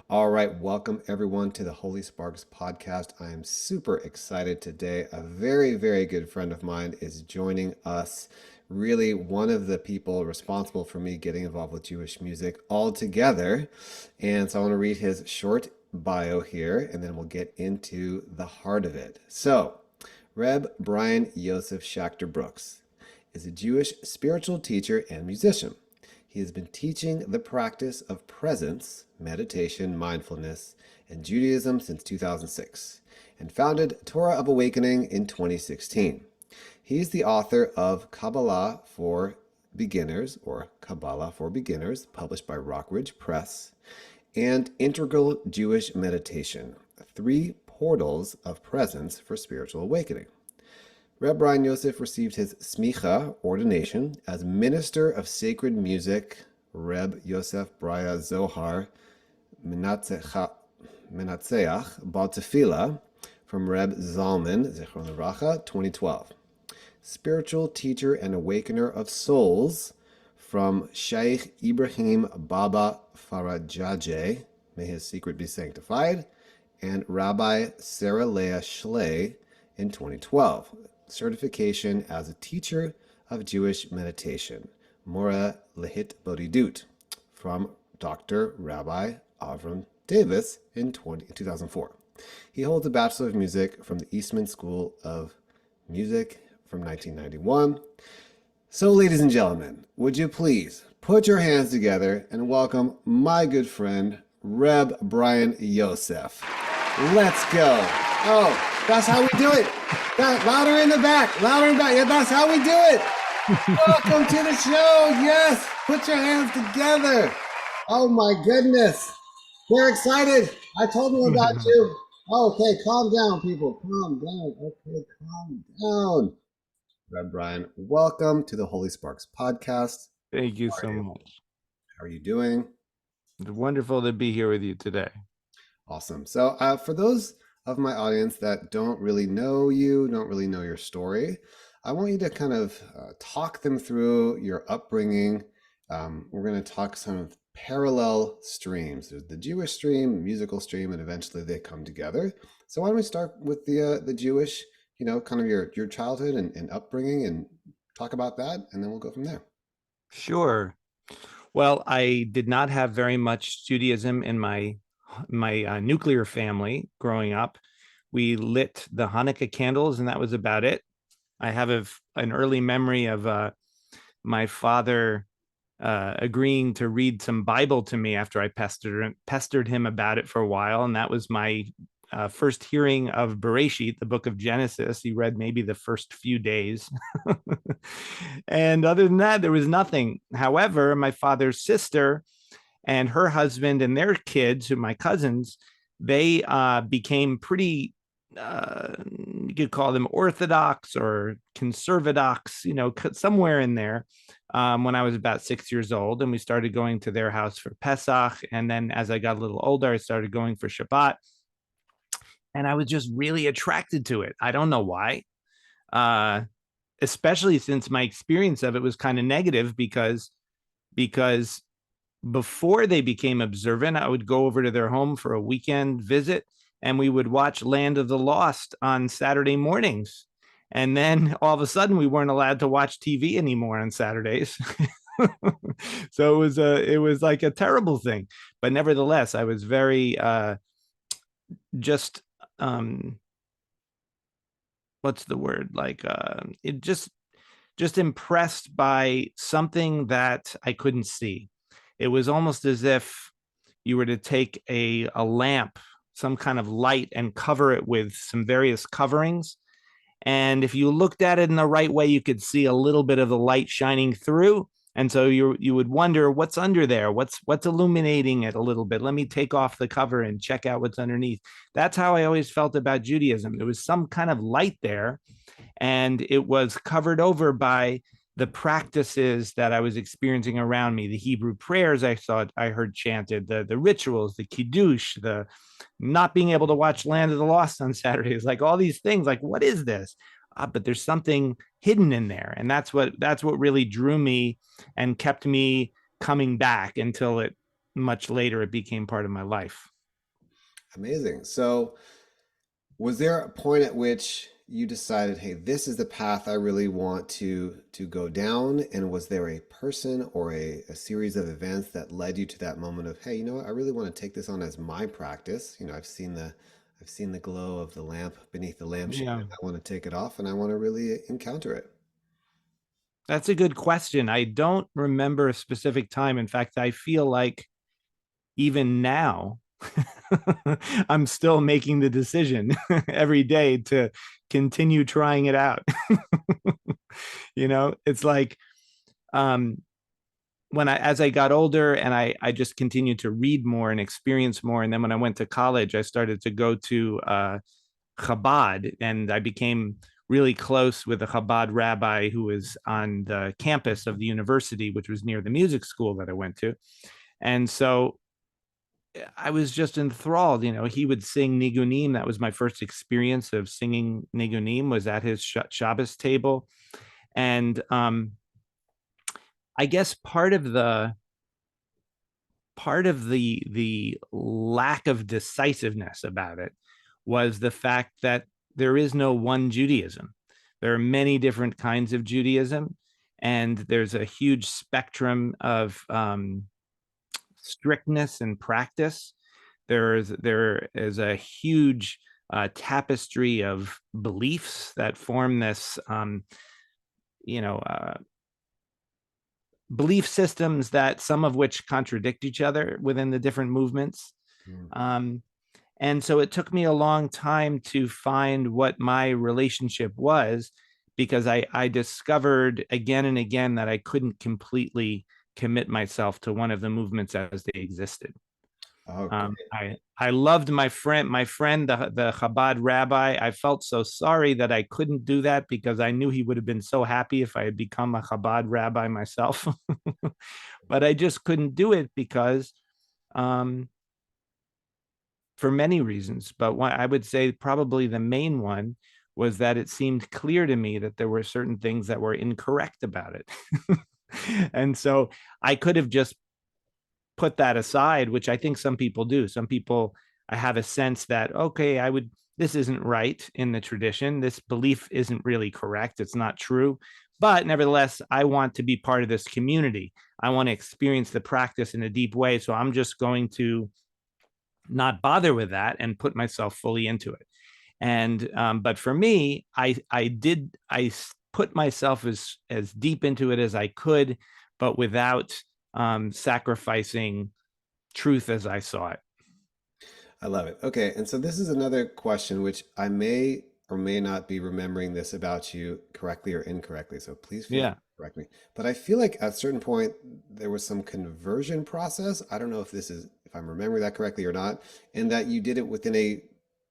All right, welcome everyone to the Holy Sparks podcast. I am super excited today. A very, very good friend of mine is joining us. Really, one of the people responsible for me getting involved with Jewish music altogether. And so I want to read his short bio here, and then we'll get into the heart of it. So, Reb Brian Yosef Schachter Brooks is a Jewish spiritual teacher and musician. He has been teaching the practice of presence, meditation, mindfulness, and Judaism since 2006, and founded Torah of Awakening in 2016. He is the author of Kabbalah for Beginners, or Kabbalah for Beginners, published by Rockridge Press, and Integral Jewish Meditation, Three Portals of Presence for Spiritual Awakening. Reb Brian Yosef received his smicha, ordination, as Minister of Sacred Music, Reb Yosef Braya Zohar Menatzeach Bal Tefillah, from Reb Zalman, Zichron Levracha, 2012. Spiritual Teacher and Awakener of Souls, from Sheikh Ibrahim Baba Farajaje, may his secret be sanctified, and Rabbi Sarah Leah Schley in 2012. Certification as a teacher of Jewish meditation, Mora Lehit Bodhidut, from Dr. Rabbi Avram Davis in 2004. He holds a Bachelor of Music from the Eastman School of Music from 1991. So, ladies and gentlemen, would you please put your hands together and welcome my good friend, Reb Brian Yosef. Let's go. Oh, that's how we do it. Louder in the back. Louder in the back. Yeah, that's how we do it. Welcome to the show. Yes. Put your hands together. Oh, my goodness. They're excited. I told them about you. Okay, calm down, people. Calm down. Okay, calm down. Reb Brian, welcome to the Holy Sparks podcast. Thank you so much. How are you doing? It's wonderful to be here with you today. Awesome. So for those of my audience that don't really know you, don't really know your story, I want you to kind of talk them through your upbringing. We're going to talk some of parallel streams. There's the Jewish stream, musical stream, and eventually they come together. So why don't we start with the Jewish, kind of your childhood and upbringing, and talk about that, and then we'll go from there. Sure. Well, I did not have very much Judaism in my nuclear family growing up. We lit the Hanukkah candles, and that was about it. I have an early memory of my father agreeing to read some Bible to me after I pestered him about it for a while, and that was my first hearing of Bereshit, the book of Genesis. He read maybe the first few days. And other than that, there was nothing. However, my father's sister and her husband and their kids, who my cousins, they became pretty, you could call them Orthodox or conservadox, somewhere in there, when I was about 6 years old. And we started going to their house for Pesach. And then as I got a little older, I started going for Shabbat. And I was just really attracted to it. I don't know why. Especially since my experience of it was kind of negative because before they became observant, I would go over to their home for a weekend visit, and we would watch Land of the Lost on Saturday mornings. And then all of a sudden we weren't allowed to watch TV anymore on Saturdays. So it was like a terrible thing. But nevertheless, I was very just what's the word, like it just impressed by something that I couldn't see. It was almost as if you were to take a lamp, some kind of light, and cover it with some various coverings, and if you looked at it in the right way, you could see a little bit of the light shining through. And so you would wonder what's under there, what's illuminating it a little bit. Let me take off the cover and check out what's underneath. That's how I always felt about Judaism. There was some kind of light there, and it was covered over by the practices that I was experiencing around me, the Hebrew prayers I heard chanted, the rituals, the kiddush, the not being able to watch Land of the Lost on Saturdays, like all these things. Like, what is this? But there's something hidden in there, and that's what really drew me and kept me coming back until it much later it became part of my life. Amazing. So, was there a point at which you decided, hey, this is the path I really want to go down? And was there a person or a series of events that led you to that moment of, hey, you know what, I really want to take this on as my practice. I've seen the glow of the lamp beneath the lampshade. Yeah, I want to take it off and I want to really encounter it. that's a good question. I don't remember a specific time. In fact, I feel like even now, I'm still making the decision every day to continue trying it out. It's like, um, as I got older and I just continued to read more and experience more. And then when I went to college, I started to go to Chabad, and I became really close with a Chabad rabbi who was on the campus of the university, which was near the music school that I went to. And so I was just enthralled. He would sing nigunim. That was my first experience of singing nigunim, was at his Shabbos table. And I guess part of the lack of decisiveness about it was the fact that there is no one Judaism. There are many different kinds of Judaism, and there's a huge spectrum of strictness and practice. There is a huge tapestry of beliefs that form this, you know, uh, belief systems that some of which contradict each other within the different movements. Mm. Um, and so it took me a long time to find what my relationship was, because I discovered again and again that I couldn't completely commit myself to one of the movements as they existed. Oh, I loved my friend, the Chabad rabbi. I felt so sorry that I couldn't do that, because I knew he would have been so happy if I had become a Chabad rabbi myself. But I just couldn't do it because, um, for many reasons. But one, I would say probably the main one, was that it seemed clear to me that there were certain things that were incorrect about it. And so I could have just put that aside, which I think some people do. Some people, I have a sense that, okay, this isn't right in the tradition. This belief isn't really correct. It's not true. But nevertheless, I want to be part of this community. I want to experience the practice in a deep way. So I'm just going to not bother with that and put myself fully into it. And but for me, I put myself as deep into it as I could, but without sacrificing truth as I saw it. I love it. Okay, and so this is another question which I may or may not be remembering this about you correctly or incorrectly. So please feel free Yeah. to correct me. But I feel like at a certain point there was some conversion process. I don't know if I'm remembering that correctly or not, and that you did it within a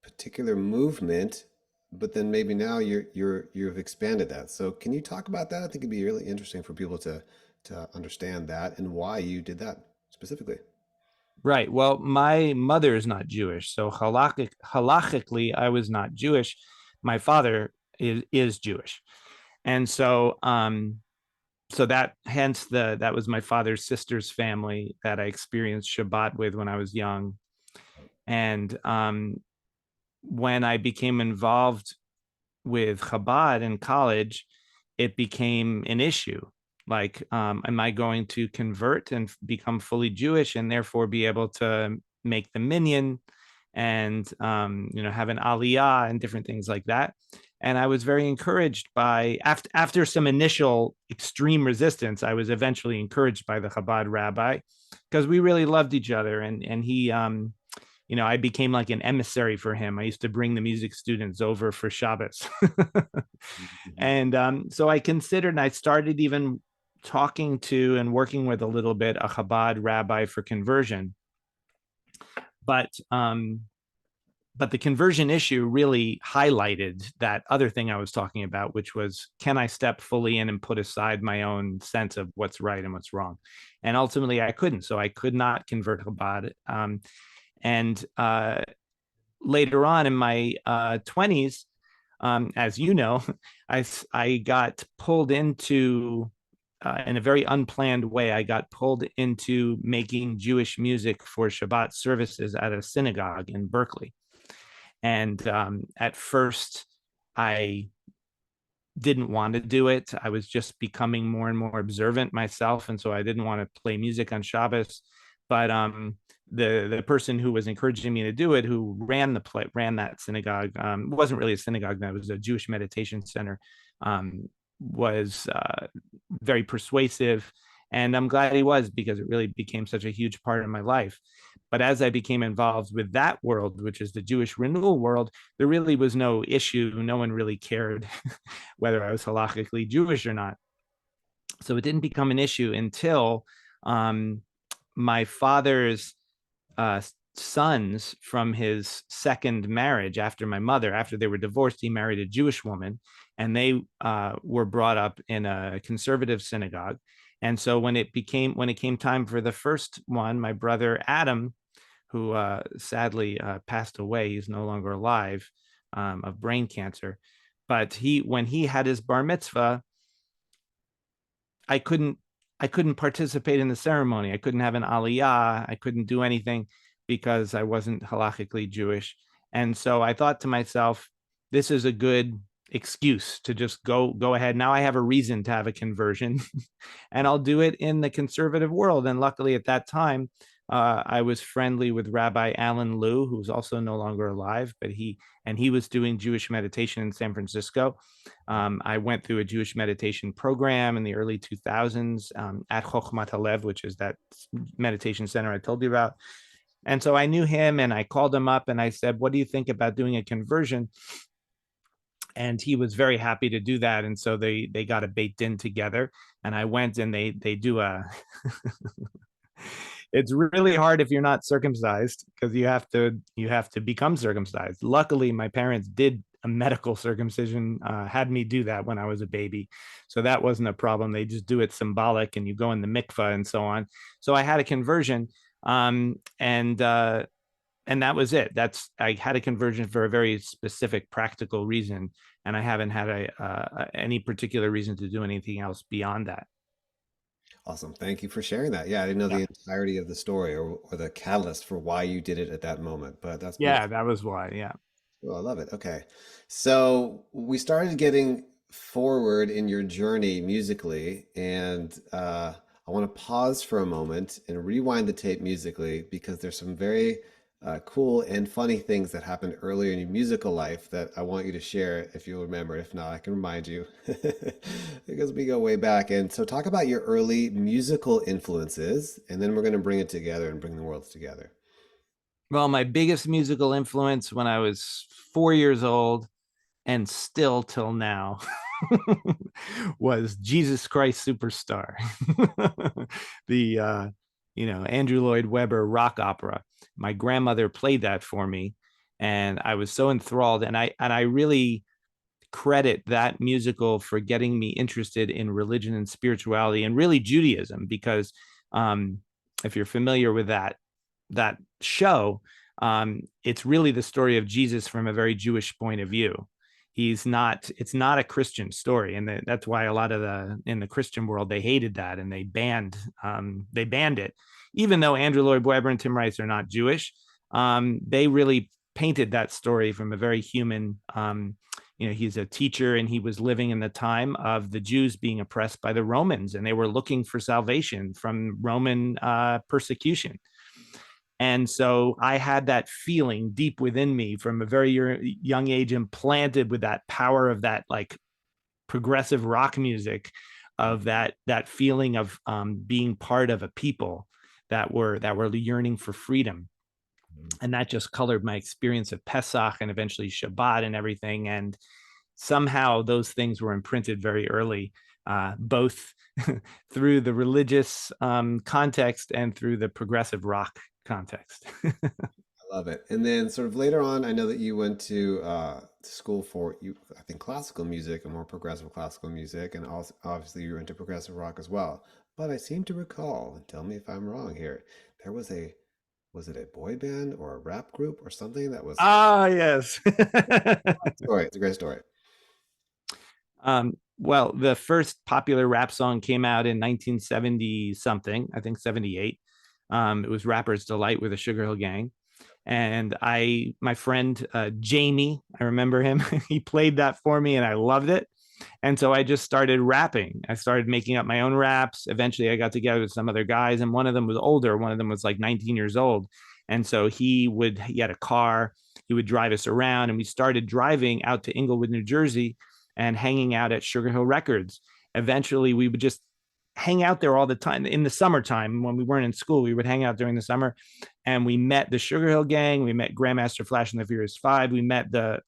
particular movement, but then maybe now you've expanded that. So can you talk about that? I think it'd be really interesting for people to understand that and why you did that specifically. Right. Well, my mother is not Jewish, so halachically, I was not Jewish. My father is Jewish, and so that hence that was my father's sister's family that I experienced Shabbat with when I was young. And when I became involved with Chabad in college, it became an issue. Like, am I going to convert and become fully Jewish and therefore be able to make the minyan and have an aliyah and different things like that? And I was very encouraged by, after some initial extreme resistance, I was eventually encouraged by the Chabad rabbi, because we really loved each other, and he I became like an emissary for him. I used to bring the music students over for Shabbos. Mhm. And so I considered, and I started even talking to and working with a little bit a Chabad rabbi for conversion. But but the conversion issue really highlighted that other thing I was talking about, which was, can I step fully in and put aside my own sense of what's right and what's wrong? And ultimately, I couldn't. So I could not convert Chabad. And later on in my 20s, as you know, I got pulled into in a very unplanned way, I got pulled into making Jewish music for Shabbat services at a synagogue in Berkeley. And at first, I didn't want to do it. I was just becoming more and more observant myself, and so I didn't want to play music on Shabbos. But the person who was encouraging me to do it, who ran that synagogue, wasn't really a synagogue, that was a Jewish meditation center, um, was very persuasive, and I'm glad he was, because it really became such a huge part of my life. But as I became involved with that world, which is the Jewish renewal world, there really was no issue. No one really cared whether I was halakhically Jewish or not. So it didn't become an issue until um, my father's uh, sons from his second marriage after my mother, after they were divorced, he married a Jewish woman, and they were brought up in a conservative synagogue. And so when it came time for the first one, my brother Adam, who sadly passed away, he's no longer alive, of brain cancer. But when he had his bar mitzvah, I couldn't I couldn't participate in the ceremony. I couldn't have an aliyah. I couldn't do anything because I wasn't halachically Jewish. And so I thought to myself, this is a good excuse to just go ahead. Now I have a reason to have a conversion, and I'll do it in the conservative world. And luckily at that time, I was friendly with Rabbi Alan Liu, who's also no longer alive, but he was doing Jewish meditation in San Francisco. I went through a Jewish meditation program in the early 2000s at Chokhmat Halev, which is that meditation center I told you about. And so I knew him, and I called him up and I said, "What do you think about doing a conversion?" And he was very happy to do that. And so they got a beit din together, and I went, and they do a it's really hard if you're not circumcised, because you have to become circumcised. Luckily, my parents did a medical circumcision, had me do that when I was a baby, so that wasn't a problem. They just do it symbolic, and you go in the mikvah and so on. So I had a conversion, and that was it. I had a conversion for a very specific practical reason, and I haven't had any particular reason to do anything else beyond that. Awesome. Thank you for sharing that. Yeah, I didn't know Yeah, the entirety of the story or the catalyst for why you did it at that moment, but that's yeah, beautiful. that was why. Yeah. Oh, I love it. Okay. So we started getting forward in your journey musically, and I want to pause for a moment and rewind the tape musically because there's some very cool and funny things that happened earlier in your musical life that I want you to share if you remember. If not, I can remind you because we go way back. And so talk about your early musical influences, and then we're going to bring it together and bring the worlds together. Well, my biggest musical influence when I was 4 years old, and still till now, was Jesus Christ Superstar, the Andrew Lloyd Webber rock opera. My grandmother played that for me, and I was so enthralled. And I really credit that musical for getting me interested in religion and spirituality, and really Judaism, because um, if you're familiar with that show, it's really the story of Jesus from a very Jewish point of view. It's not a Christian story. And that's why a lot of in the Christian world, they hated that, and they banned it. Even though Andrew Lloyd Webber and Tim Rice are not Jewish, they really painted that story from a very human, he's a teacher, and he was living in the time of the Jews being oppressed by the Romans, and they were looking for salvation from Roman persecution. And so I had that feeling deep within me from a very young age, implanted with that power of that, like, progressive rock music, of that feeling of being part of a people that were yearning for freedom. And that just colored my experience of Pesach and eventually Shabbat and everything. And somehow those things were imprinted very early, both through the religious context and through the progressive rock context. I love it. And then sort of later on, I know that you went to school for I think classical music and more progressive classical music, and also obviously you were into progressive rock as well. But I seem to recall, and tell me if I'm wrong here, there was was it a boy band or a rap group or something that was Ah, yes. story. It's a great story. Well, the first popular rap song came out in 1970 something, I think 78. It was Rapper's Delight with the Sugar Hill Gang. And my friend Jamie, I remember him, he played that for me and I loved it. And so I just started rapping. I started making up my own raps. Eventually, I got together with some other guys, and one of them was older. One of them was like 19 years old. And so he had a car. He would drive us around, and we started driving out to Inglewood, New Jersey, and hanging out at Sugar Hill Records. Eventually, we would just hang out there all the time in the summertime when we weren't in school. We would hang out during the summer, and we met the Sugar Hill Gang. We met Grandmaster Flash and the Furious Five. We met the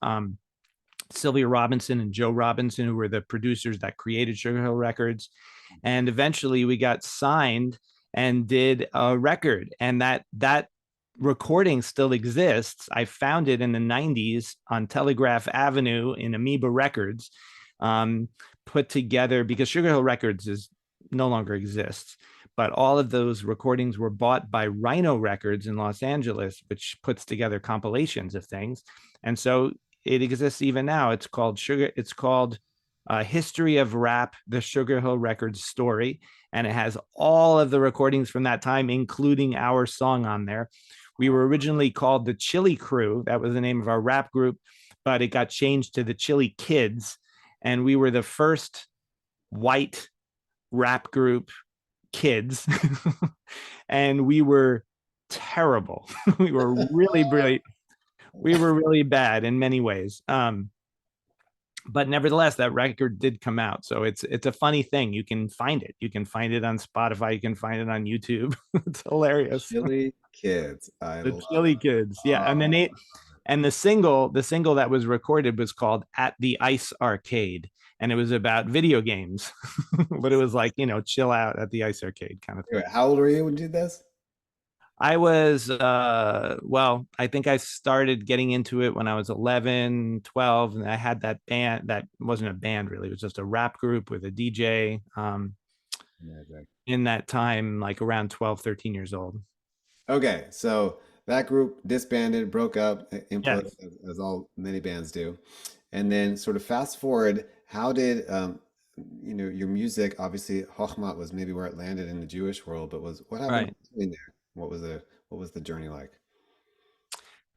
Sylvia Robinson and Joe Robinson, who were the producers that created Sugar Hill Records. And eventually we got signed and did a record. And that recording still exists. I found it in the 90s on Telegraph Avenue in Amoeba Records, put together because Sugar Hill Records is no longer exists. But all of those recordings were bought by Rhino Records in Los Angeles, which puts together compilations of things. And so it exists even now. It's called History of Rap, the Sugar Hill Records story. And it has all of the recordings from that time, including our song on there. We were originally called the Chili Crew. That was the name of our rap group, but it got changed to the Chili Kids. And we were the first white rap group, Kids. And we were terrible. We were really, really, we were really bad in many ways. But nevertheless, that record did come out. So it's a funny thing. You can find it. You can find it on Spotify. You can find it on YouTube. It's hilarious. Chili Kids. I The love Chili Kids. Yeah. And then the single that was recorded was called At the Ice Arcade. And it was about video games. But it was like, chill out at the ice arcade kind of it. thing. Wait, how old were you when you did this? I was well, I think I started getting into it when I was 11, 12, and I had that band that wasn't a band really, it was just a rap group with a DJ Amazing. in that time, like around 12, 13 years old. Okay, so that group disbanded, broke up, imploded, Yes. as all many bands do. And then sort of fast forward, how did your music, obviously Hochmat was maybe where it landed in the Jewish world, but was what happened Right. in there? What was the journey like?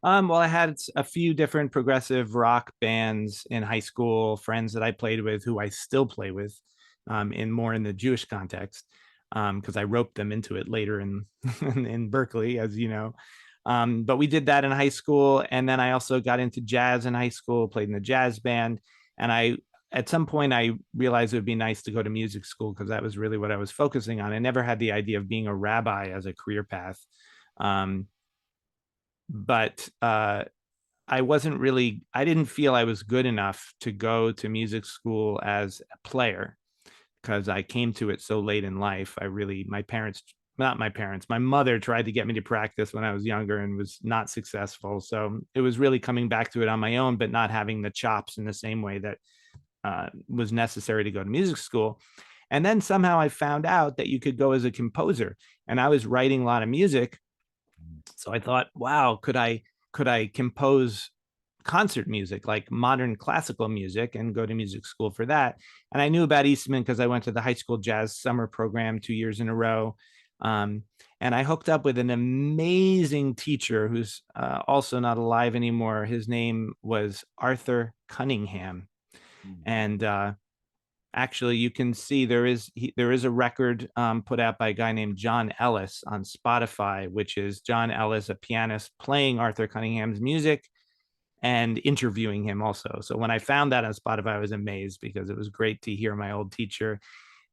Well, I had a few different progressive rock bands in high school, friends that I played with, who I still play with, in more in the Jewish context, because I roped them into it later in in Berkeley, as you know. But we did that in high school, and then I also got into jazz in high school, played in the jazz band, and at some point I realized it would be nice to go to music school because that was really what I was focusing on. I never had the idea of being a rabbi as a career path. Um, but I didn't feel I was good enough to go to music school as a player because I came to it so late in life. My parents, not my parents, my mother tried to get me to practice when I was younger and was not successful. So it was really coming back to it on my own, but not having the chops in the same way that was necessary to go to music school. And then somehow I found out that you could go as a composer, and I was writing a lot of music. So I thought, wow, could I compose concert music, like modern classical music, and go to music school for that? And I knew about Eastman because I went to the high school jazz summer program 2 years in a row. Um, and I hooked up with an amazing teacher who's also not alive anymore. His name was Arthur Cunningham. Mm. And actually, you can see there is a record put out by a guy named John Ellis on Spotify, which is John Ellis, a pianist, playing Arthur Cunningham's music and interviewing him also. So when I found that on Spotify, I was amazed because it was great to hear my old teacher.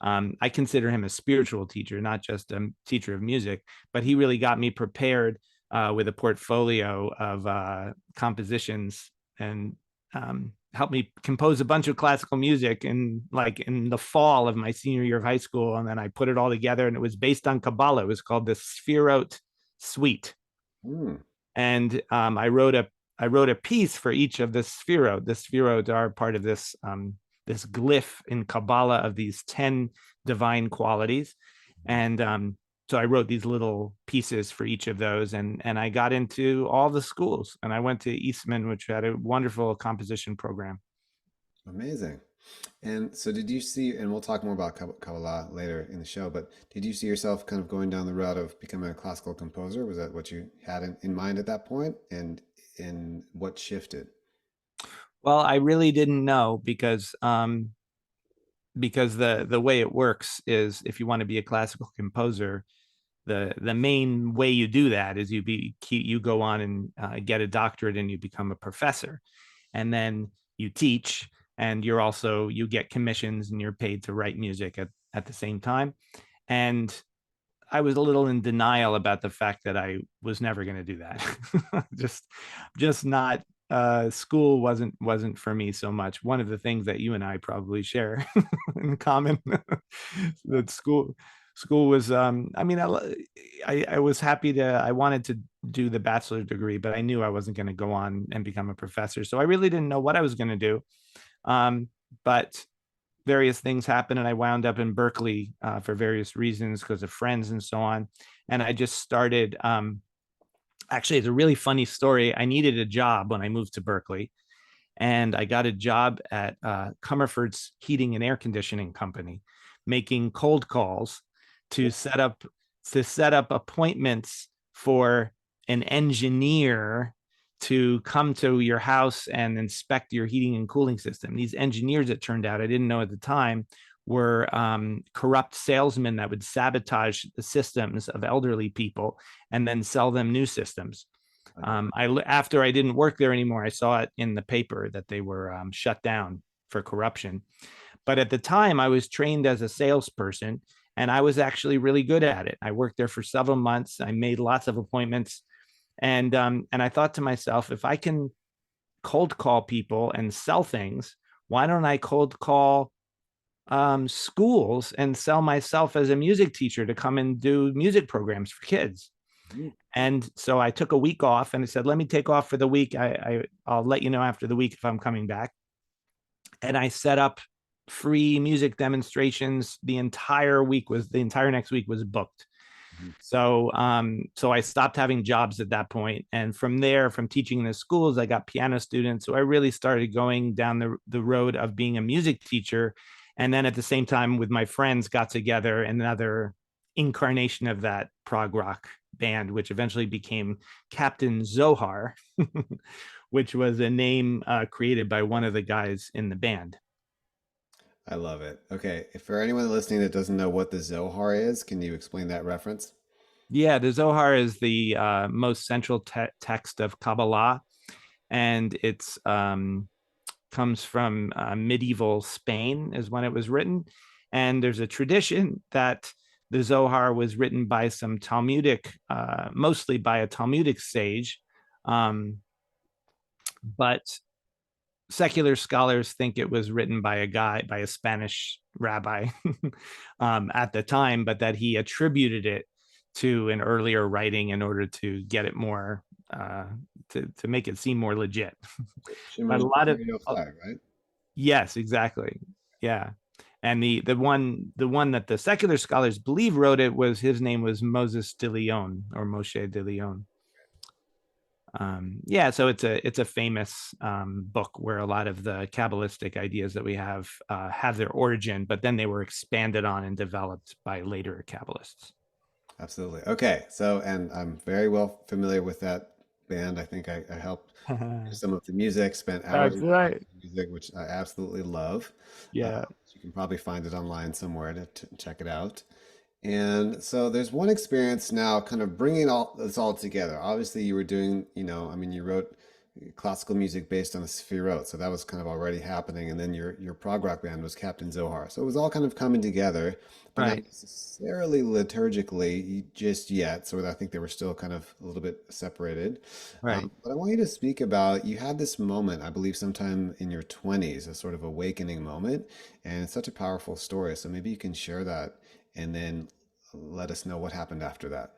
I consider him a spiritual teacher, not just a teacher of music, but he really got me prepared with a portfolio of compositions and helped me compose a bunch of classical music in the fall of my senior year of high school. And then I put it all together, and it was based on Kabbalah. It was called the Sphirot Suite. Mm. And I wrote a piece for each of the Sphirot. The Sphirot are part of this glyph in Kabbalah of these 10 divine qualities. And so I wrote these little pieces for each of those, and I got into all the schools, and I went to Eastman, which had a wonderful composition program. Amazing. And so, did you see, and we'll talk more about Kabbalah later in the show, but did you see yourself kind of going down the route of becoming a classical composer? Was that what you had in mind at that point? And what shifted? Well, I really didn't know because the way it works is if you want to be a classical composer, the main way you do that is you go on and get a doctorate and you become a professor, and then you teach, and you get commissions and you're paid to write music at the same time. And I was a little in denial about the fact that I was never going to do that. Just not school wasn't for me so much. One of the things that you and I probably share in common that school was I mean I was happy to I wanted to do the bachelor's degree, but I knew I wasn't going to go on and become a professor. So I really didn't know what I was going to do. But various things happened and I wound up in Berkeley for various reasons because of friends and so on. And I just started actually, it's a really funny story. I needed a job when I moved to Berkeley, and I got a job at Comerford's Heating and Air Conditioning Company, making cold calls to set up appointments for an engineer to come to your house and inspect your heating and cooling system. These engineers, it turned out, I didn't know at the time, were corrupt salesmen that would sabotage the systems of elderly people and then sell them new systems. After I didn't work there anymore, I saw it in the paper that they were shut down for corruption. But at the time, I was trained as a salesperson, and I was actually really good at it. I worked there for several months. I made lots of appointments, and I thought to myself, if I can cold call people and sell things, why don't I cold call schools and sell myself as a music teacher to come and do music programs for kids? Mhm. And so I took a week off and I said, let me take off for the week. I'll let you know after the week if I'm coming back. And I set up free music demonstrations. The entire next week was booked. Mhm. So I stopped having jobs at that point. And from there, from teaching in the schools, I got piano students. So I really started going down the road of being a music teacher. And then at the same time with my friends got together another incarnation of that prog rock band, which eventually became Captain Zohar, which was a name created by one of the guys in the band. I love it. Okay, for anyone listening that doesn't know what the Zohar is, can you explain that reference? Yeah, the Zohar is the most central text of Kabbalah, and it's comes from medieval Spain, is when it was written. And there's a tradition that the Zohar was written by some Talmudic, mostly by a Talmudic sage, um, but secular scholars think it was written by a Spanish rabbi at the time, but that he attributed it to an earlier writing in order to get it more uh, to make it seem more legit. But Shimmer's a lot of flag, right? yes, exactly, yeah. And the one that the secular scholars believe wrote it was his name was Moses de Leon or Moshe de Leon. Yeah, so it's a famous book where a lot of the Kabbalistic ideas that we have their origin, but then they were expanded on and developed by later Kabbalists. Absolutely. Okay, so and I'm very well familiar with that band. I think I helped do some of the music, spent hours That's with right. the music, which I absolutely love. Yeah. You can probably find it online somewhere to check it out. And so there's one experience now kind of bringing all this all together. Obviously, you were doing, I mean, you wrote classical music based on the Sefirot, so that was kind of already happening. And then your prog rock band was Captain Zohar. So it was all kind of coming together, but not Right. necessarily liturgically just yet. So I think they were still kind of a little bit separated. Right. But I want you to speak about, you had this moment, I believe sometime in your 20s, a sort of awakening moment, and it's such a powerful story. So maybe you can share that and then let us know what happened after that.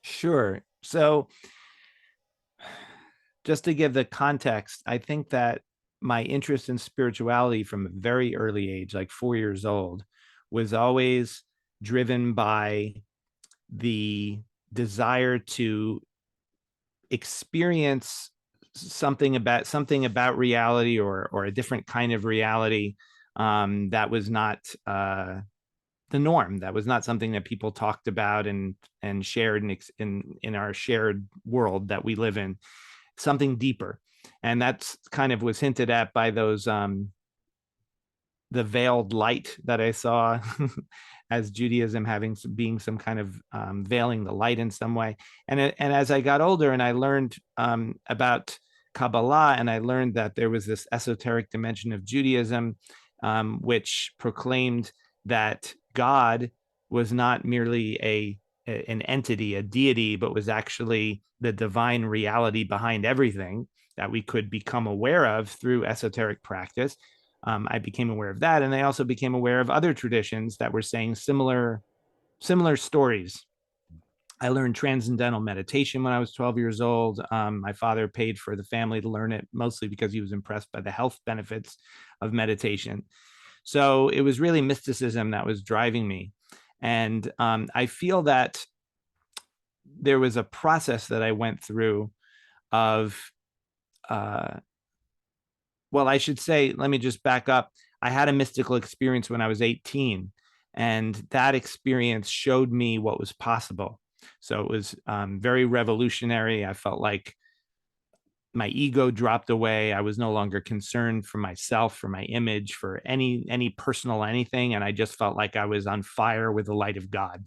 Sure. So just to give the context, I think that my interest in spirituality from a very early age, like 4 years old, was always driven by the desire to experience something about reality, or a different kind of reality, that was not the norm. That was not something that people talked about and shared in our shared world that we live in. Something deeper, and that's kind of was hinted at by those the veiled light that I saw as Judaism being some kind of veiling the light in some way. And as I got older and I learned about Kabbalah, and I learned that there was this esoteric dimension of Judaism, which proclaimed that God was not merely an entity, a deity, but was actually the divine reality behind everything that we could become aware of through esoteric practice. I became aware of that, and I also became aware of other traditions that were saying similar stories. I learned transcendental meditation when I was 12 years old. My father paid for the family to learn it, mostly because he was impressed by the health benefits of meditation. So it was really mysticism that was driving me. And I feel that there was a process that I went through of, well, I should say, let me just back up. I had a mystical experience when I was 18, and that experience showed me what was possible. So it was very revolutionary. I felt like my ego dropped away. I was no longer concerned for myself, for my image, for any personal anything, and I just felt like I was on fire with the light of God.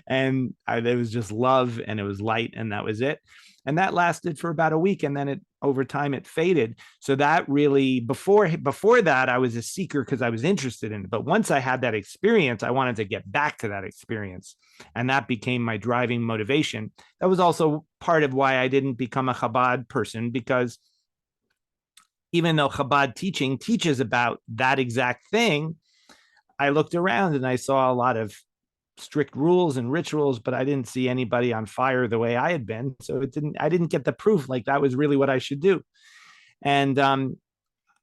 And it was just love, and it was light, and that was it. And that lasted for about a week, and then over time it faded. So that really, before that, I was a seeker because I was interested in it. But once I had that experience, I wanted to get back to that experience, and that became my driving motivation. That was also part of why I didn't become a Chabad person, because even though Chabad teaching teaches about that exact thing, I looked around and I saw a lot of strict rules and rituals, but I didn't see anybody on fire the way I had been. So I didn't get the proof like that was really what I should do. And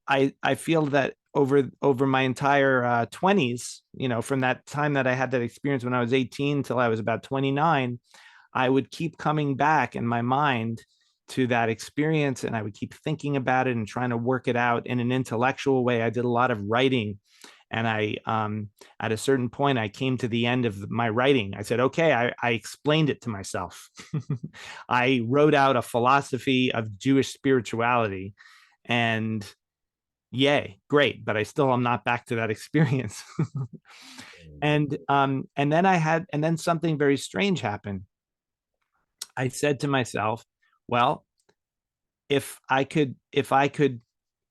I feel that over my entire 20s, from that time that I had that experience when I was 18 till I was about 29, I would keep coming back in my mind to that experience, and I would keep thinking about it and trying to work it out in an intellectual way. I did a lot of writing, and at a certain point, I came to the end of my writing. I said, okay, I explained it to myself. I wrote out a philosophy of Jewish spirituality, and yay, great, but I still am not back to that experience. And then something very strange happened. I said to myself, well, if I could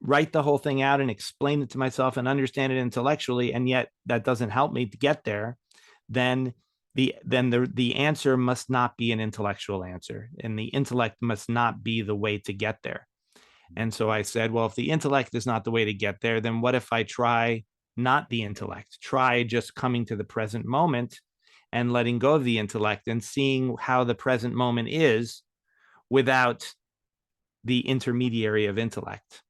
write the whole thing out and explain it to myself and understand it intellectually, and yet that doesn't help me to get there, then the answer must not be an intellectual answer, and the intellect must not be the way to get there. And so I said, well, if the intellect is not the way to get there, then what if I try not the intellect, try just coming to the present moment and letting go of the intellect and seeing how the present moment is without the intermediary of intellect.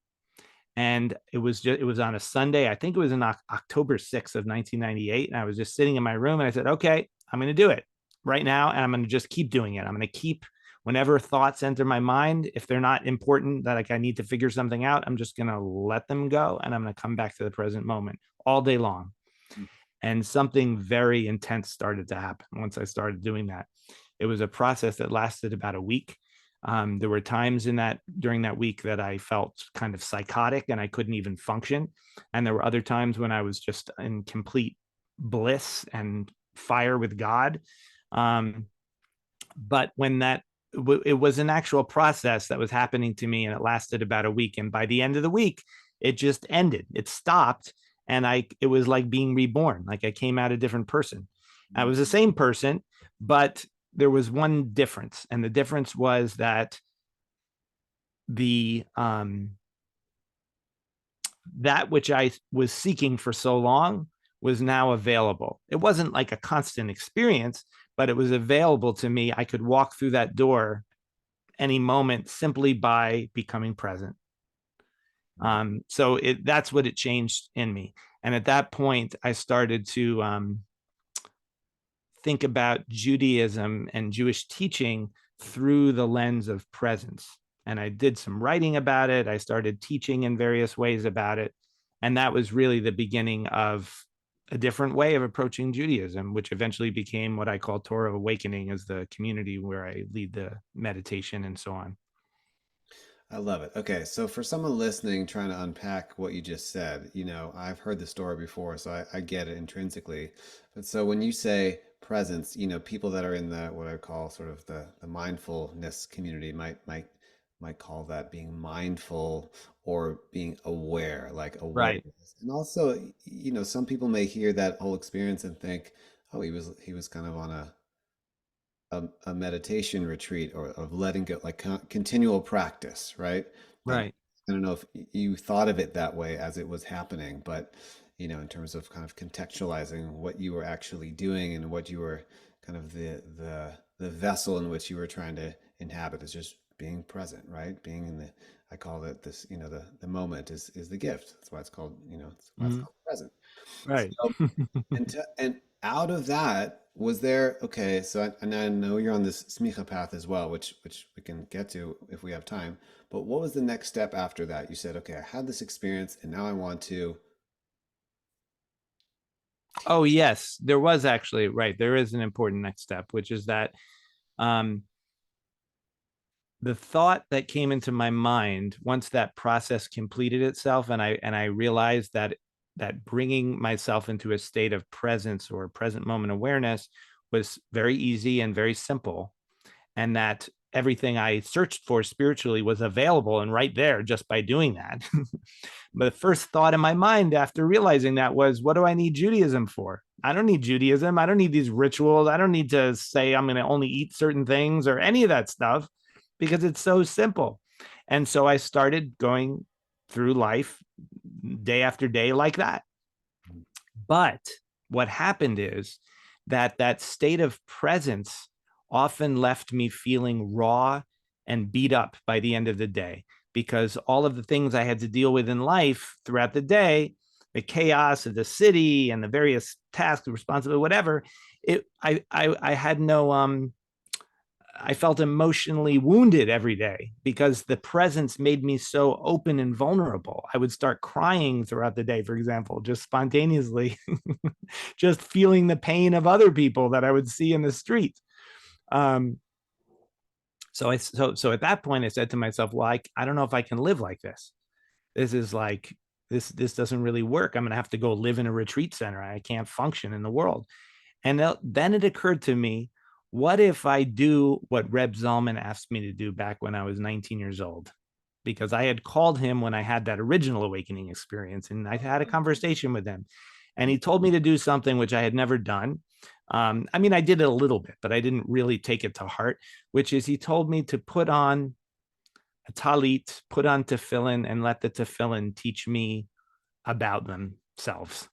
And it was on a Sunday. I think it was in October 6th of 1998. And I was just sitting in my room and I said, okay, I'm going to do it right now. And I'm going to just keep doing it. I'm going to keep, whenever thoughts enter my mind, if they're not important, that like I need to figure something out, I'm just going to let them go. And I'm going to come back to the present moment all day long. And something very intense started to happen once I started doing that. It was a process that lasted about a week. There were times during that week that I felt kind of psychotic and I couldn't even function. And there were other times when I was just in complete bliss and fire with God. But it was an actual process that was happening to me, and it lasted about a week. And by the end of the week, it just ended. It stopped. And it was like being reborn. Like I came out a different person. I was the same person, but there was one difference. And the difference was that that which I was seeking for so long was now available. It wasn't like a constant experience, but it was available to me. I could walk through that door any moment simply by becoming present. So that's what it changed in me. And at that point, I started to think about Judaism and Jewish teaching through the lens of presence. and I did some writing about it. I started teaching in various ways about it. And that was really the beginning of a different way of approaching Judaism, which eventually became what I call Torah Awakening, as the community where I lead the meditation and so on. I love it. Okay, so for someone listening, trying to unpack what you just said, I've heard the story before, so I get it intrinsically. But so when you say presence, people that are in the what I call sort of the mindfulness community might call that being mindful or being aware, like Right, awareness. And also, some people may hear that whole experience and think, oh, he was kind of on a meditation retreat or of letting go, like continual practice, right? And right. I don't know if you thought of it that way as it was happening, but in terms of kind of contextualizing what you were actually doing and what you were kind of the vessel in which you were trying to inhabit is just being present, right? Being in the I call it this, the moment is the gift. That's why it's called, that's why it's Mhm. called present. Right. So and out of that, was there okay? So and I know you're on this smicha path as well, which we can get to if we have time. But what was the next step after that? You said, okay, I had this experience, and now I want to Oh, teach. yes, there was actually, right. There is an important next step, which is that um, the thought that came into my mind once that process completed itself, and I realized that bringing myself into a state of presence or present moment awareness was very easy and very simple, and that everything I searched for spiritually was available and right there just by doing that. But the first thought in my mind after realizing that was, what do I need Judaism for? I don't need Judaism. I don't need these rituals. I don't need to say I'm going to only eat certain things or any of that stuff, because it's so simple. And so I started going through life day after day like that. But what happened is that state of presence often left me feeling raw and beat up by the end of the day, because all of the things I had to deal with in life throughout the day, the chaos of the city and the various tasks, responsibility, whatever, I had no I felt emotionally wounded every day because the presence made me so open and vulnerable. I would start crying throughout the day, for example, just spontaneously, just feeling the pain of other people that I would see in the street. Um, so at that point, I said to myself, well, I don't know if I can live like this. This is like this doesn't really work. I'm going to have to go live in a retreat center. I can't function in the world. And then it occurred to me, what if I do what Reb Zalman asked me to do back when I was 19 years old? Because I had called him when I had that original awakening experience, and I had a conversation with him. And he told me to do something which I had never done. I mean, I did it a little bit, but I didn't really take it to heart, which is he told me to put on a talit, put on tefillin, and let the tefillin teach me about themselves.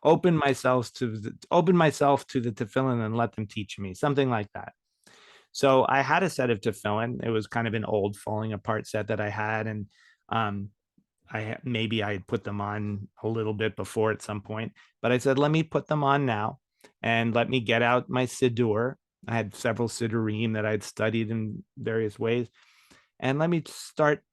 Open myself to the tefillin and let them teach me, something like that. So I had a set of tefillin. It was kind of an old falling apart set that I had, and um, maybe I had put them on a little bit before at some point, but I said, let me put them on now, and let me get out my siddur. I had several siddurim that I'd studied in various ways, and let me start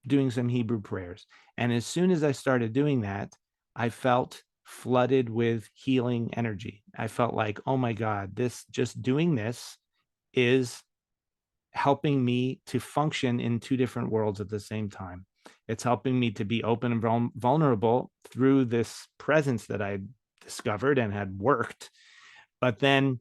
doing some Hebrew prayers. And as soon as I started doing that, I felt flooded with healing energy. I felt like, oh my God, this just doing this is helping me to function in two different worlds at the same time. It's helping me to be open and vulnerable through this presence that I discovered and had worked. But then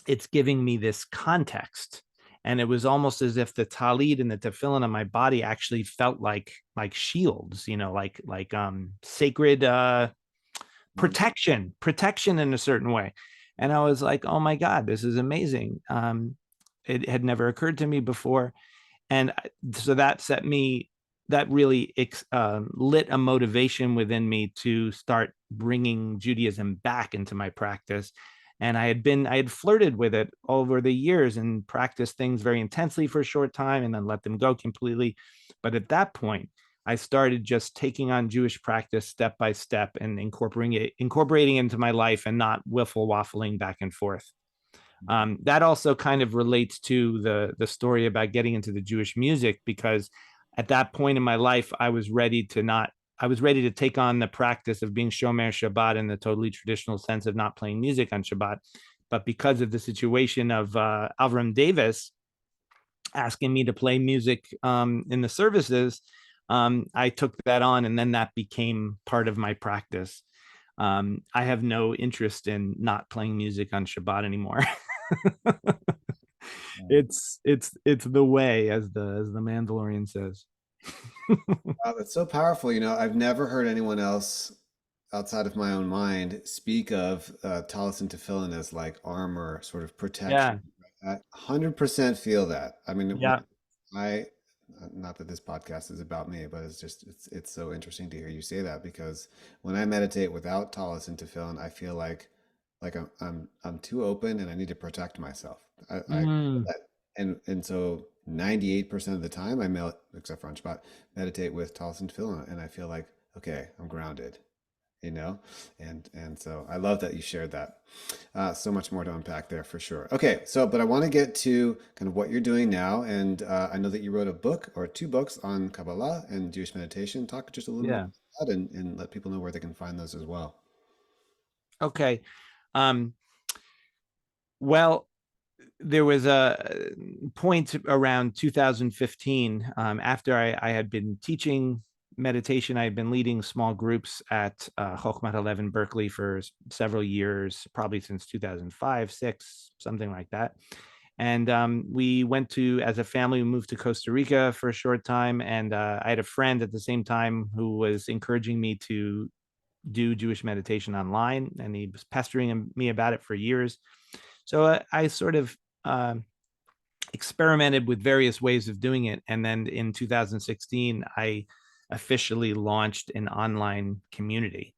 it's giving me this context. And it was almost as if the talid and the tefillin on my body actually felt like shields, like sacred protection in a certain way. And I was like, oh my God, this is amazing. It had never occurred to me before. And so that really lit a motivation within me to start bringing Judaism back into my practice. And I had flirted with it over the years and practiced things very intensely for a short time and then let them go completely. But at that point, I started just taking on Jewish practice step by step and incorporating it into my life and not wiffle waffling back and forth. That also kind of relates to the story about getting into the Jewish music, because at that point in my life, I was ready to take on the practice of being Shomer Shabbat in the totally traditional sense of not playing music on Shabbat. But because of the situation of Avram Davis asking me to play music in the services, I took that on, and then that became part of my practice. I have no interest in not playing music on Shabbat anymore. It's the way, as the Mandalorian says. Wow, that's so powerful. I've never heard anyone else outside of my own mind speak of tallis and tefillin as like armor, sort of protection. Yeah, I 100% feel that. I mean, yeah. I, not that this podcast is about me, but it's so interesting to hear you say that because when I meditate without tallis and tefillin, I feel like I'm too open and I need to protect myself. I feel Mm, that, and so 98% of the time except for on Shabbat, meditate with tallis and tefillin, and I feel like okay, I'm grounded, you know, and so I love that you shared that. So much more to unpack there for sure. Okay, so but I want to get to kind of what you're doing now, and I know that you wrote a book or two books on Kabbalah and Jewish meditation. Talk just a little more yeah. about that, and let people know where they can find those as well. Okay. Um, well, there was a point around 2015, after I had been teaching meditation. I had been leading small groups at Chokhmat 11 Berkeley for several years, probably since 2005, six, something like that. And we went to, as a family, we moved to Costa Rica for a short time. And I had a friend at the same time who was encouraging me to do Jewish meditation online, and he was pestering me about it for years. So I sort of uh, experimented with various ways of doing it. And then in 2016, I officially launched an online community.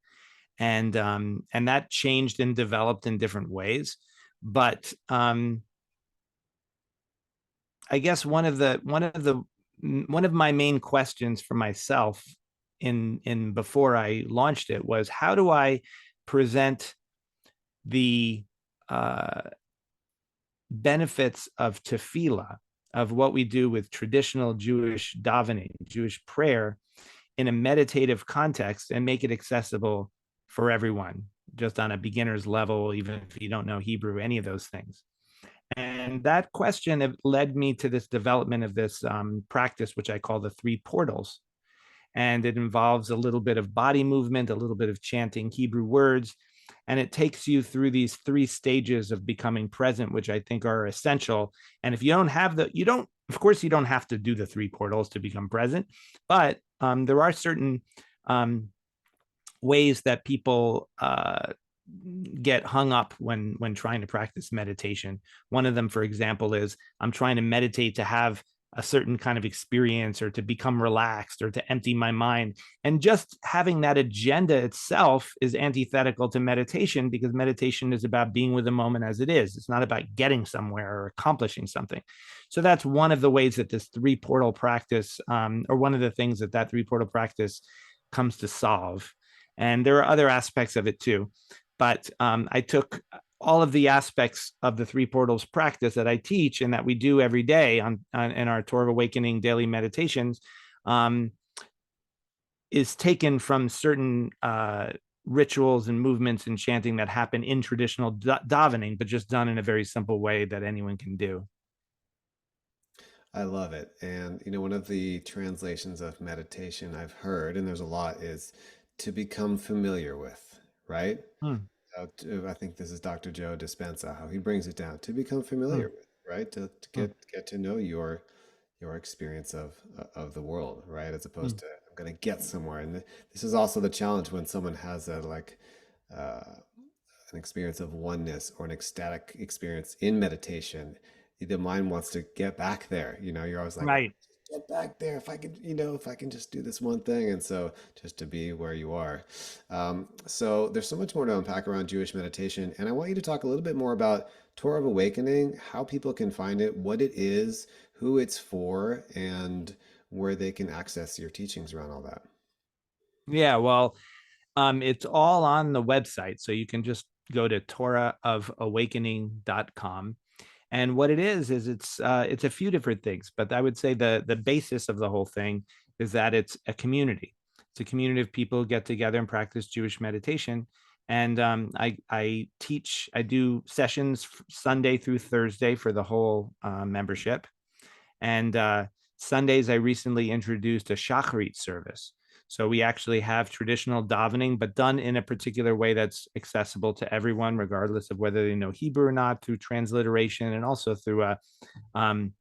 And that changed and developed in different ways. But I guess one of my main questions for myself in before I launched it was, how do I present the uh, benefits of tefillah, of what we do with traditional Jewish davening, Jewish prayer, in a meditative context, and make it accessible for everyone, just on a beginner's level, even if you don't know Hebrew, any of those things. And that question led me to this development of this practice, which I call the three portals. And it involves a little bit of body movement, a little bit of chanting Hebrew words, and it takes you through these three stages of becoming present, which I think are essential. And if you don't have you don't, of course, you don't have to do the three portals to become present, but there are certain ways that people get hung up when trying to practice meditation. One of them, for example, is I'm trying to meditate to have a certain kind of experience, or to become relaxed, or to empty my mind. And just having that agenda itself is antithetical to meditation, because meditation is about being with the moment as it is. It's not about getting somewhere or accomplishing something. So that's one of the ways that this three portal practice, or one of the things that that three portal practice comes to solve. And there are other aspects of it too. But I took all of the aspects of the three portals practice that I teach and that we do every day on in our Torah of Awakening daily meditations, um, is taken from certain rituals and movements and chanting that happen in traditional davening, but just done in a very simple way that anyone can do. I love it. And one of the translations of meditation I've heard, and there's a lot, is to become familiar with, right? Hmm, I think this is Dr. Joe Dispenza, how he brings it down to become hmm, familiar with, right? To hmm, get to know your experience of the world, right? As hmm. opposed to I'm going to get somewhere. And this is also the challenge when someone has uh, an experience of oneness or an ecstatic experience in meditation. The mind wants to get back there. You're always like, Right. get back there if I could, if I can just do this one thing. And so just to be where you are. So there's so much more to unpack around Jewish meditation. And I want you to talk a little bit more about Torah of Awakening, how people can find it, what it is, who it's for, and where they can access your teachings around all that. Yeah. Well, it's all on the website, so you can just go to torahofAwakening.com. And what it is it's a few different things, but I would say the basis of the whole thing is that it's a community. It's a community of people who get together and practice Jewish meditation. And I do sessions Sunday through Thursday for the whole membership. And Sundays, I recently introduced a shacharit service. So we actually have traditional davening, but done in a particular way that's accessible to everyone, regardless of whether they know Hebrew or not, through transliteration, and also through um,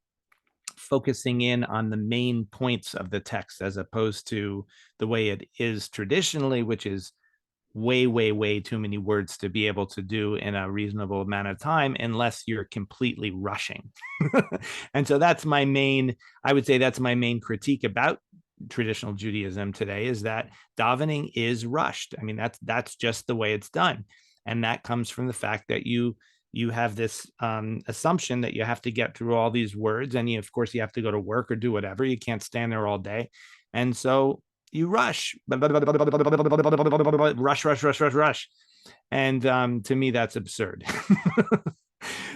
focusing in on the main points of the text, as opposed to the way it is traditionally, which is way too many words to be able to do in a reasonable amount of time unless you're completely rushing. And so that's my main, I would say that's my main critique about traditional Judaism today, is that davening is rushed. I mean, that's just the way it's done. And that comes from the fact that you have this assumption that you have to get through all these words, and of course you have to go to work or do whatever. You can't stand there all day. And so you rush, rush. And to me, that's absurd.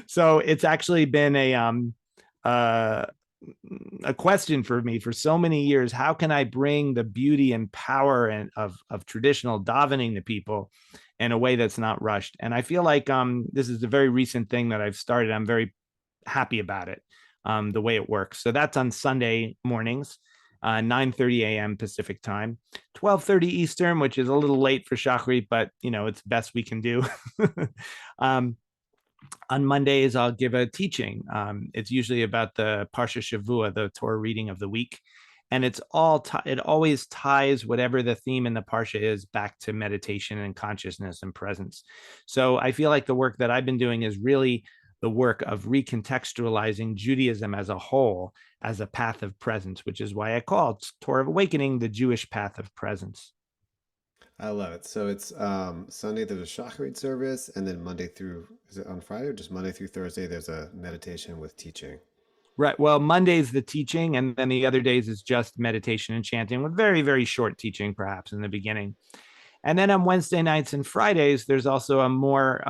So it's actually been uh, a question for me for so many years. How can I bring the beauty and power of traditional davening to people in a way that's not rushed? And I feel like this is a very recent thing that I've started. I'm very happy about it, the way it works. So that's on Sunday mornings, 9:30 a.m. Pacific time, 12:30 Eastern, which is a little late for Shacharit, but it's best we can do. um, on Mondays, I'll give a teaching. It's usually about the Parsha Shavua, the Torah reading of the week. And it always ties whatever the theme in the Parsha is back to meditation and consciousness and presence. So I feel like the work that I've been doing is really the work of recontextualizing Judaism as a whole as a path of presence, which is why I call it Torah of Awakening the Jewish path of presence. I love it. So it's Sunday there's a shacharit service, and then Monday through, is it on Friday or just Monday through Thursday there's a meditation with teaching. Right. Well, Monday's the teaching, and then the other days is just meditation and chanting with very short teaching, perhaps in the beginning. And then on Wednesday nights and Fridays, there's also a more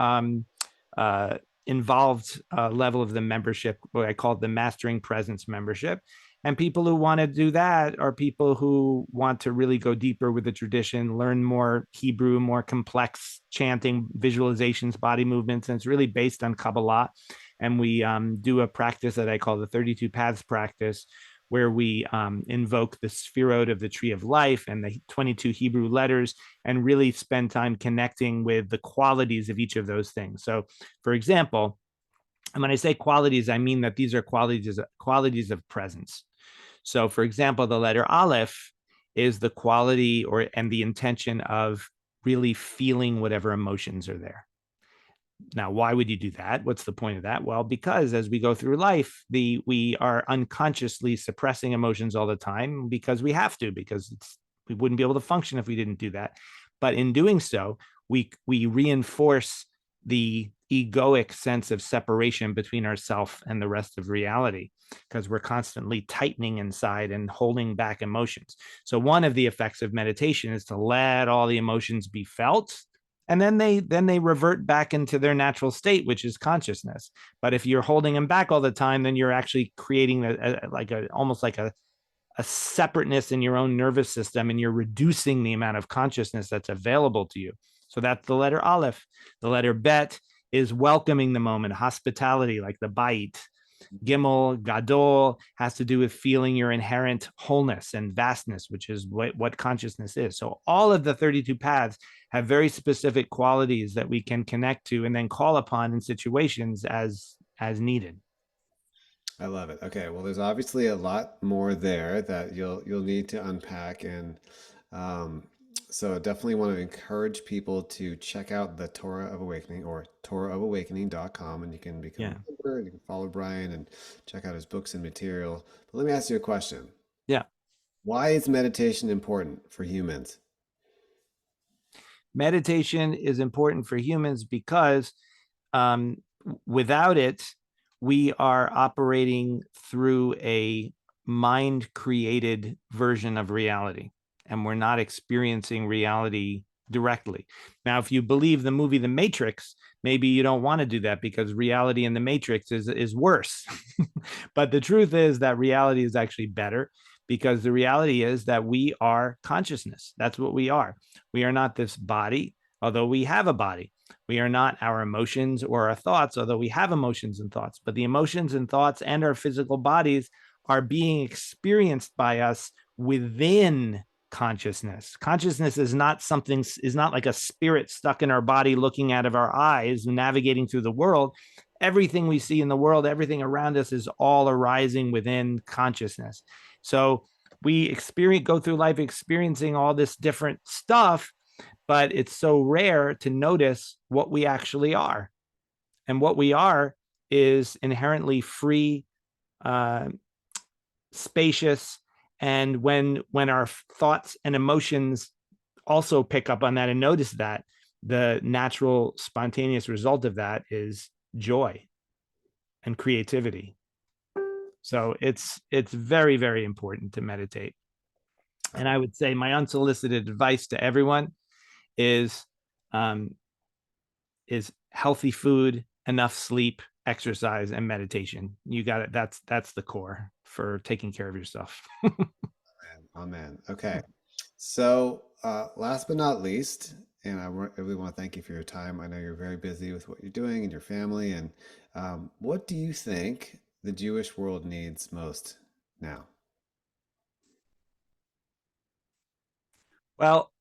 uh, involved level of the membership, what I call the Mastering Presence membership. And people who want to do that are people who want to really go deeper with the tradition, learn more Hebrew, more complex chanting, visualizations, body movements. And it's really based on Kabbalah. And we do a practice that I call the 32 Paths practice, where we invoke the Sphirot of the Tree of Life and the 22 Hebrew letters, and really spend time connecting with the qualities of each of those things. So, for example, and when I say qualities, I mean that these are qualities of presence. So, for example, the letter Aleph is the quality and the intention of really feeling whatever emotions are there. Now, why would you do that? What's the point of that? Well, because as we go through life, we are unconsciously suppressing emotions all the time because we have to, because we wouldn't be able to function if we didn't do that. But in doing so, we reinforce the egoic sense of separation between ourself and the rest of reality, because we're constantly tightening inside and holding back emotions. So one of the effects of meditation is to let all the emotions be felt, and then they revert back into their natural state, which is consciousness. But if you're holding them back all the time, then you're actually creating almost like a separateness in your own nervous system, and you're reducing the amount of consciousness that's available to you. So that's the letter Aleph. The letter Bet is welcoming the moment, hospitality, like the bait. Gimel, Gadol, has to do with feeling your inherent wholeness and vastness, which is what consciousness is. So all of the 32 paths have very specific qualities that we can connect to and then call upon in situations as needed. I love it. Okay, well, there's obviously a lot more there that you'll need to unpack, and um, so definitely want to encourage people to check out the Torah of Awakening or torahofawakening.com, and you can become Yeah. a member, and you can follow Brian and check out his books and material. But let me ask you a question. Yeah. Why is meditation important for humans? Meditation is important for humans because um, without it, we are operating through a mind created version of reality, and we're not experiencing reality directly. Now, if you believe the movie The Matrix, maybe you don't want to do that because reality in The Matrix is worse. But the truth is that reality is actually better, because the reality is that we are consciousness. That's what we are. We are not this body, although we have a body. We are not our emotions or our thoughts, although we have emotions and thoughts. But the emotions and thoughts and our physical bodies are being experienced by us within consciousness. Consciousness is not something, is not like a spirit stuck in our body looking out of our eyes, navigating through the world. Everything we see in the world, everything around us is all arising within consciousness. So we experience, go through life experiencing all this different stuff, but it's so rare to notice what we actually are. And what we are is inherently free, uh, spacious, and when our thoughts and emotions also pick up on that and notice that, the natural spontaneous result of that is joy and creativity. So it's very, very important to meditate. And I would say my unsolicited advice to everyone is um, is healthy food, enough sleep, exercise, and meditation. You got it. That's the core for taking care of yourself. Amen. Okay. So, last but not least, and really want to thank you for your time. I know you're very busy with what you're doing and your family. And what do you think the Jewish world needs most now? Well,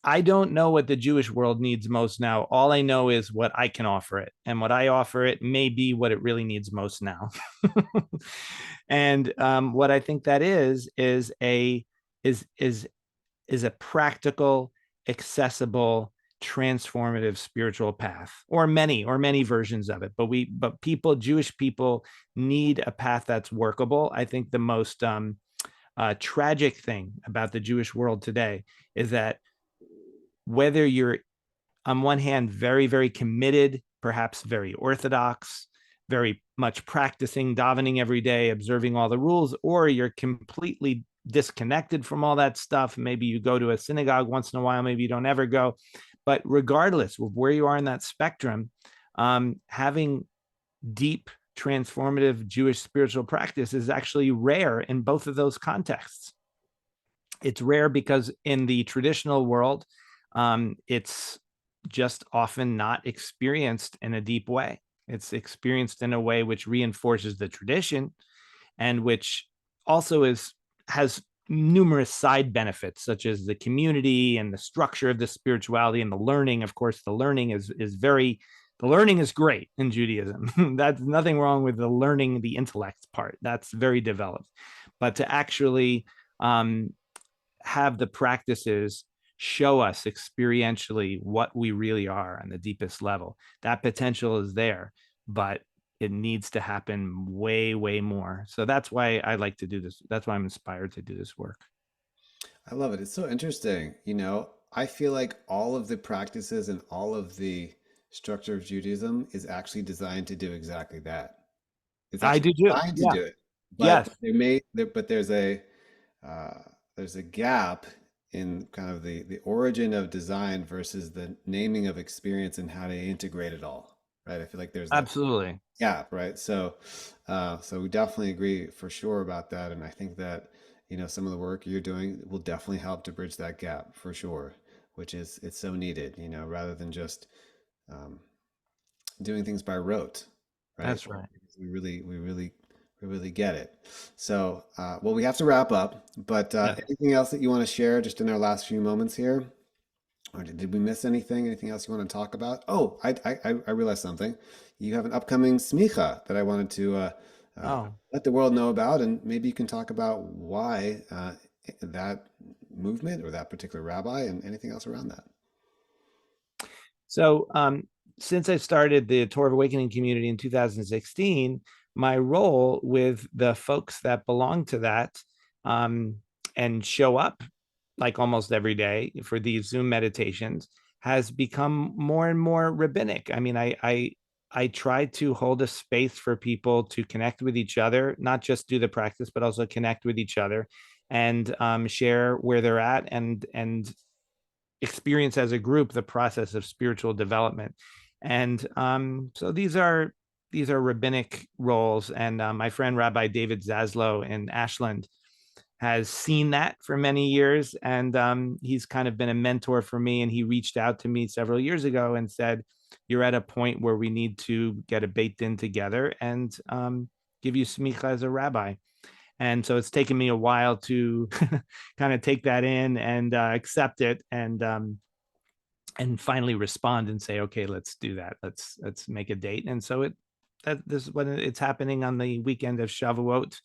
I don't know what the Jewish world needs most now. All I know is what I can offer it, and what I offer it may be what it really needs most now. And what I think that is a is is is a practical, accessible, transformative spiritual path, or many versions of it. But people, Jewish people, need a path that's workable. I think the most tragic thing about the Jewish world today is that whether you're on one hand very, very committed, perhaps very orthodox, very much practicing davening every day, observing all the rules, or you're completely disconnected from all that stuff. Maybe you go to a synagogue once in a while, maybe you don't ever go. But regardless of where you are in that spectrum, having deep, transformative Jewish spiritual practice is actually rare in both of those contexts. It's rare because in the traditional world, it's just often not experienced in a deep way. It's experienced in a way which reinforces the tradition, and which also has numerous side benefits, such as the community and the structure of the spirituality and the learning. Of course, the learning is great in Judaism. That's nothing wrong with the learning, the intellect part. That's very developed. But to actually um, have the practices show us experientially what we really are on the deepest level, that potential is there, but it needs to happen way, way more. So that's why I like to do this. That's why I'm inspired to do this work. I love it. It's so interesting. I feel like all of the practices and all of the structure of Judaism is actually designed to do exactly that. It's I actually do too. designed to Yeah. do it, but Yes. uh, there's a gap in kind of the origin of design versus the naming of experience and how to integrate it all, right? I feel like there's that Absolutely. gap, right? So we definitely agree for sure about that, and I think that some of the work you're doing will definitely help to bridge that gap for sure, which is it's so needed, rather than just um, doing things by rote, right? That's right. Because we really get it. So, well, we have to wrap up, but Yeah. anything else that you want to share just in our last few moments here? Or did we miss anything? Anything else you want to talk about? Oh, I realized something. You have an upcoming smicha that I wanted to Oh, let the world know about, and maybe you can talk about why that movement or that particular rabbi and anything else around that. so since I started the Torah of Awakening community in 2016, my role with the folks that belong to that um, and show up like almost every day for these Zoom meditations has become more and more rabbinic. I mean, I try to hold a space for people to connect with each other, not just do the practice, but also connect with each other and share where they're at, and experience as a group the process of spiritual development. And so these are rabbinic roles. And my friend Rabbi David Zaslow in Ashland has seen that for many years, and he's kind of been a mentor for me. And he reached out to me several years ago and said, "You're at a point where we need to get a beit din together and give you smicha as a rabbi." And so it's taken me a while to kind of take that in and accept it, and finally respond and say, "Okay, let's do that. Let's make a date." And so this is when it's happening on the weekend of Shavuot.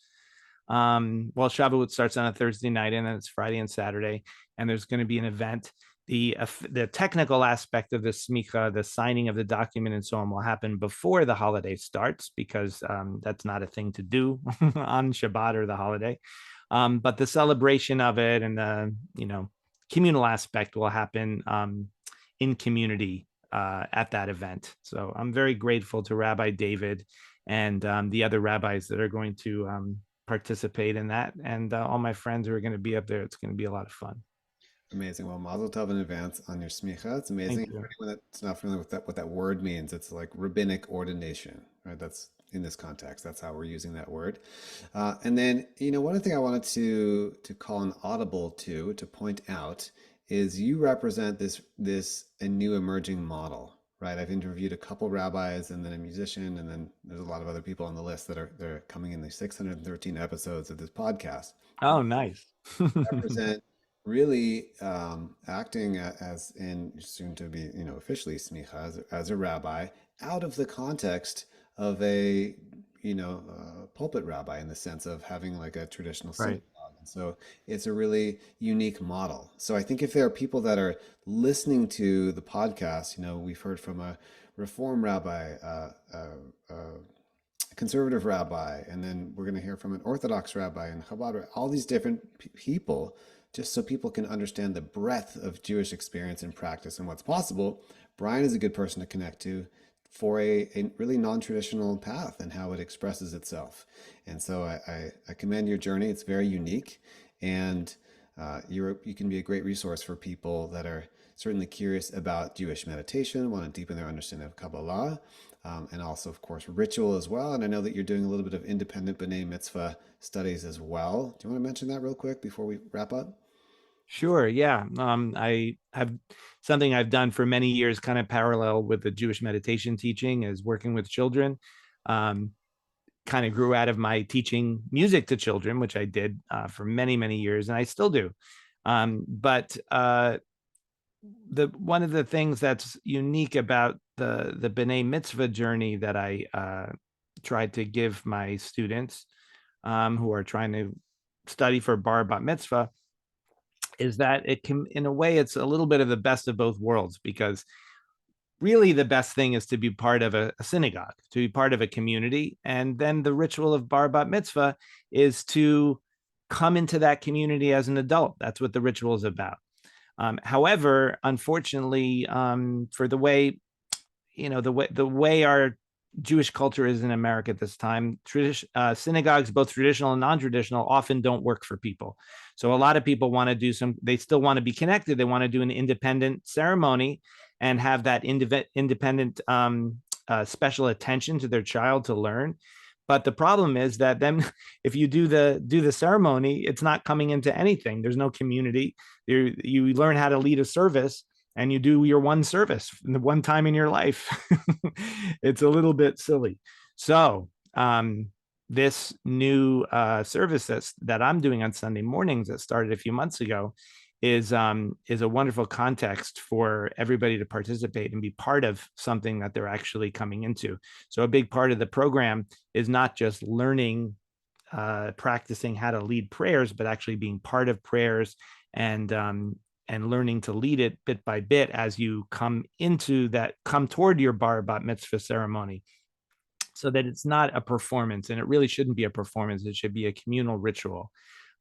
Well, Shavuot starts on a Thursday night, and then it's Friday and Saturday, and there's going to be an event. The technical aspect of the smicha, the signing of the document, and so on, will happen before the holiday starts, because that's not a thing to do on Shabbat or the holiday. But the celebration of it and the communal aspect will happen in community at that event. So I'm very grateful to Rabbi David and the other rabbis that are going to participate in that, and all my friends who are going to be up there. It's going to be a lot of fun. Amazing. Well, Mazel Tov in advance on your smicha. It's amazing. Thank For you. anyone that's not familiar with that, what that word means, it's like rabbinic ordination, right? That's in this context. That's how we're using that word. And then, one other thing I wanted to call an audible to point out is you represent this a new emerging model, right? I've interviewed a couple rabbis and then a musician, and then there's a lot of other people on the list that are coming in the 613 episodes of this podcast. Oh, nice. Represent really acting as in soon to be officially smicha as a rabbi out of the context of a pulpit rabbi, in the sense of having like a traditional Right. synagogue. And so it's a really unique model. So I think if there are people that are listening to the podcast, we've heard from a reform rabbi, conservative rabbi, and then we're going to hear from an Orthodox rabbi and Chabad, all these different people, just so people can understand the breadth of Jewish experience and practice and what's possible. Brian is a good person to connect to for a really non-traditional path and how it expresses itself. And so I commend your journey. It's very unique, and you can be a great resource for people that are certainly curious about Jewish meditation, want to deepen their understanding of Kabbalah, and also, of course, ritual as well. And I know that you're doing a little bit of independent B'nai Mitzvah studies as well. Do you want to mention that real quick before we wrap up? Sure. Yeah. I have something I've done for many years, kind of parallel with the Jewish meditation teaching, is working with children. Um, Kind of grew out of my teaching music to children, which I did for many, many years, and I still do. But the one of the things that's unique about the B'nai Mitzvah journey that I tried to give my students who are trying to study for bar bat mitzvah is that it can, in a way, it's a little bit of the best of both worlds, because really the best thing is to be part of a synagogue, to be part of a community. And then the ritual of bar bat mitzvah is to come into that community as an adult. That's what the ritual is about. However, unfortunately, for the way our Jewish culture is in America at this time, synagogues, both traditional and non-traditional, often don't work for people. So a lot of people want to they still want to be connected. They want to do an independent ceremony and have that independent special attention to their child to learn. But the problem is that then, if you do the ceremony, it's not coming into anything. There's no community. You learn how to lead a service, and you do your one service the one time in your life. It's a little bit silly. So this new service that I'm doing on Sunday mornings, that started a few months ago, is a wonderful context for everybody to participate and be part of something that they're actually coming into. So a big part of the program is not just learning, practicing how to lead prayers, but actually being part of prayers and learning to lead it bit by bit as you come toward your bar bat mitzvah ceremony, so that it's not a performance, and it really shouldn't be a performance. It should be a communal ritual.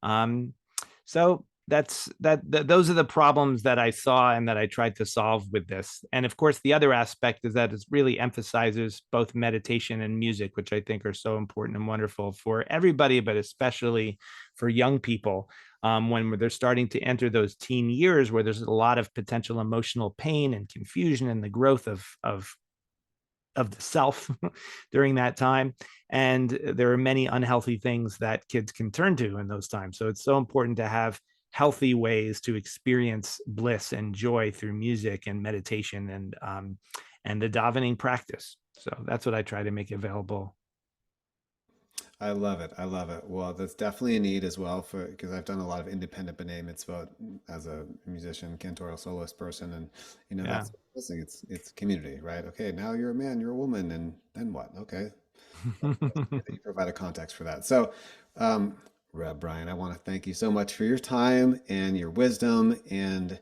Um, so those are the problems that I saw and that I tried to solve with this. And of course, the other aspect is that it really emphasizes both meditation and music, which I think are so important and wonderful for everybody, but especially for young people. when they're starting to enter those teen years where there's a lot of potential emotional pain and confusion and the growth of the self during that time. And there are many unhealthy things that kids can turn to in those times. So it's so important to have healthy ways to experience bliss and joy through music and meditation and the davening practice. So that's what I try to make available. I love it. I love it. Well, that's definitely a need as well for because I've done a lot of independent B'nai Mitzvot as a musician, cantorial soloist person, and Yeah. that's the thing. It's community, right? Okay, now you're a man, you're a woman, and then what? Okay, that's great that you provide a context for that. So, um, Reb Brian, I want to thank you so much for your time and your wisdom. And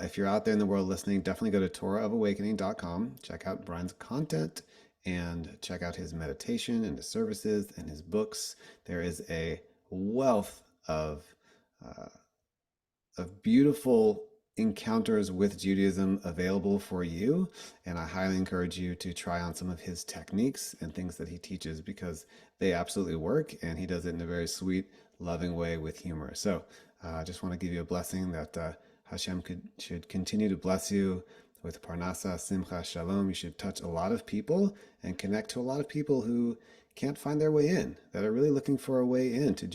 if you're out there in the world listening, definitely go to TorahOfAwakening.com, check out Brian's content, and check out his meditation and his services and his books. There is a wealth uh, of beautiful encounters with Judaism available for you. And I highly encourage you to try on some of his techniques and things that he teaches because they absolutely work. And he does it in a very sweet, loving way with humor. So I just want to give you a blessing that Hashem should continue to bless you with Parnasa, Simcha, Shalom. You should touch a lot of people and connect to a lot of people who can't find their way in, that are really looking for a way in to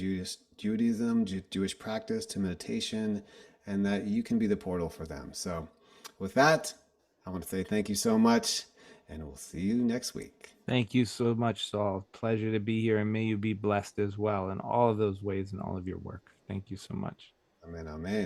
Judaism, Jewish practice, to meditation, and that you can be the portal for them. So, with that, I want to say thank you so much, and we'll see you next week. Thank you so much, Saul. Pleasure to be here, and may you be blessed as well in all of those ways in all of your work. Thank you so much. Amen, amen.